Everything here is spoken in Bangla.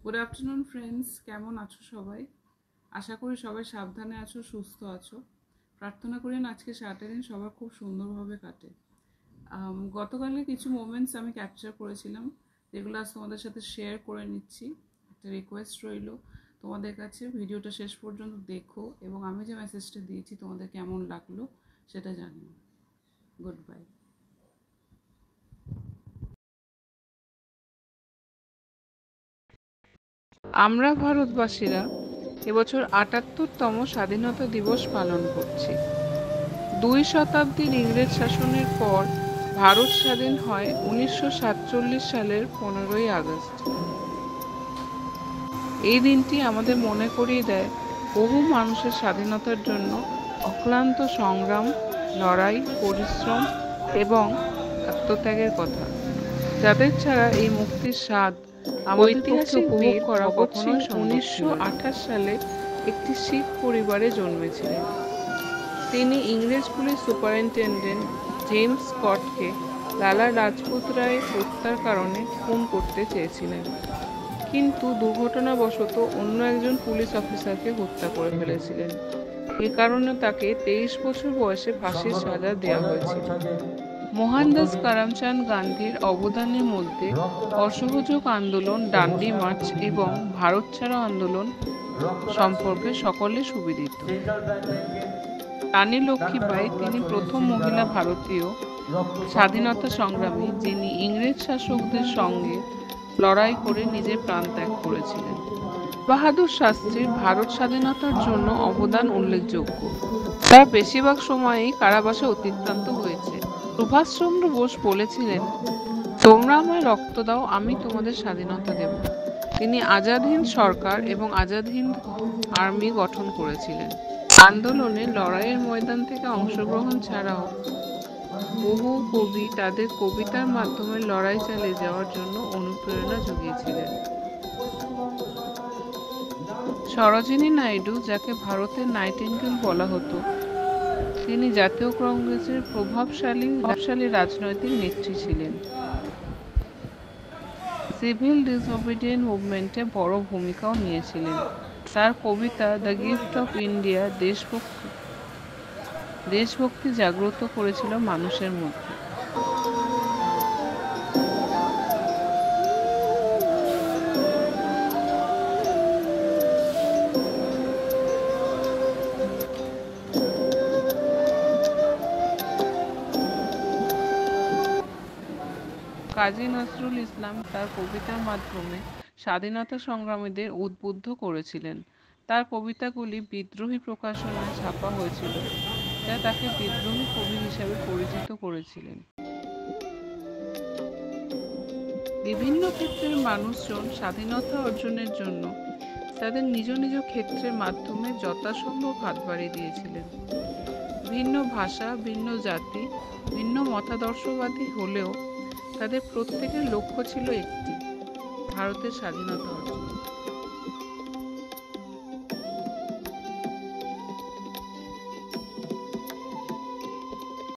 গুড আফটারনুন ফ্রেন্ডস, কেমন আছো সবাই? আশা করি সবাই সাবধানে আছো, সুস্থ আছো। প্রার্থনা করেন আজকে সারাটা দিন সবার খুব সুন্দরভাবে কাটে। গতকালে কিছু মোমেন্টস আমি ক্যাপচার করেছিলাম, যেগুলো আজ তোমাদের সাথে শেয়ার করে নিচ্ছি। একটা রিকোয়েস্ট রইল তোমাদের কাছে, ভিডিওটা শেষ পর্যন্ত দেখো এবং আমি যে মেসেজটা দিয়েছি তোমাদের কেমন লাগলো সেটা জানিও। Good bye. আমরা ভারতবাসীরা এবছর ৭৮তম স্বাধীনতা দিবস পালন করছি। ২ শতাব্দীর ইংরেজ শাসনের পর ভারত স্বাধীন হয় ১৯৪৭ সালের ১৫ই আগস্ট। এই দিনটি আমাদের মনে করিয়ে দেয় বহু মানুষের স্বাধীনতার জন্য অক্লান্ত সংগ্রাম, লড়াই, পরিশ্রম এবং আত্মত্যাগের কথা, যাদের ছাড়া এই মুক্তির স্বাদ আমাদের পক্ষে উপভোগ করা কখনোই ১৯২৮ সালে একটি শিখ পরিবারে জন্মেছিলেন। তিনি ইংরেজ police superintendent James স্কটকে Lala Lajpat Rai হত্যার কারণে খুন করতে চেয়েছিলেন, কিন্তু দুর্ঘটনাবশত অন্য একজন পুলিশ অফিসারকে হত্যা করে ফেলেছিলেন। এ কারণে তাকে ২৩ বছর বয়সে ফাঁসির সাজা দেওয়া হয়েছিল। মোহনদাস করমচাঁদ গান্ধীর অবদানের মধ্যে অসহযোগ আন্দোলন, ডান্ডি মার্চ এবং ভারত ছাড়ো আন্দোলন সম্পর্কে সকলে সুবিদিত। রানী লক্ষ্মীবাঈ, তিনি প্রথম মহিলা ভারতীয় স্বাধীনতা সংগ্রামী যিনি ইংরেজ শাসকদের সঙ্গে লড়াই করে নিজের প্রাণ ত্যাগ করেছিলেন। বাহাদুর শাস্ত্রীর ভারত স্বাধীনতার জন্য অবদান উল্লেখযোগ্য। তার বেশিরভাগ সময়ই কারাবাসে অতিক্রান্ত হয়েছে। সুভাষচন্দ্র বোস বলেছিলেন, তোমরা আমায় রক্ত দাও, আমি তোমাদের স্বাধীনতা দেব। তিনি আজাদ হিন্দ সরকার এবং আজাদ হিন্দ আর্মি গঠন করেছিলেন। আন্দোলনে লড়াইয়ের ময়দান থেকে অংশগ্রহণ ছাড়াও বহু কবি তাদের কবিতার মাধ্যমে লড়াই চালিয়ে যাওয়ার জন্য অনুপ্রেরণা জুগিয়েছিলেন। সরোজিনী নাইডু, যাকে ভারতের নাইটিঙ্গেল বলা হতো, তিনি জাতীয় কংগ্রেসের প্রভাবশালী রাজনৈতিক নেত্রী ছিলেন। সিভিল ডিসওবিডিয়েন্ট মুভমেন্টে বড় ভূমিকাও নিয়েছিলেন। তার কবিতা দ্য গিফট অফ ইন্ডিয়া দেশভক্তি জাগ্রত করেছিল মানুষের মধ্যে। কাজী নজরুল ইসলাম তার কবিতার মাধ্যমে স্বাধীনতা সংগ্রামীদের উদ্বুদ্ধ করেছিলেন। তার কবিতাগুলি বিদ্রোহী প্রকাশনায় ছাপা হয়েছিল, যা তাকে বিদ্রোহী কবি হিসাবে পরিচিত করেছিলেন। বিভিন্ন ক্ষেত্রের মানুষজন স্বাধীনতা অর্জনের জন্য তাদের নিজ নিজ ক্ষেত্রের মাধ্যমে যথাসম্ভব হাত বাড়িয়ে দিয়েছিলেন। ভিন্ন ভাষা, ভিন্ন জাতি, ভিন্ন মতাদর্শবাদী হলেও তাদের প্রত্যেকের লক্ষ্য ছিল একটি, ভারতের স্বাধীনতা অর্জন।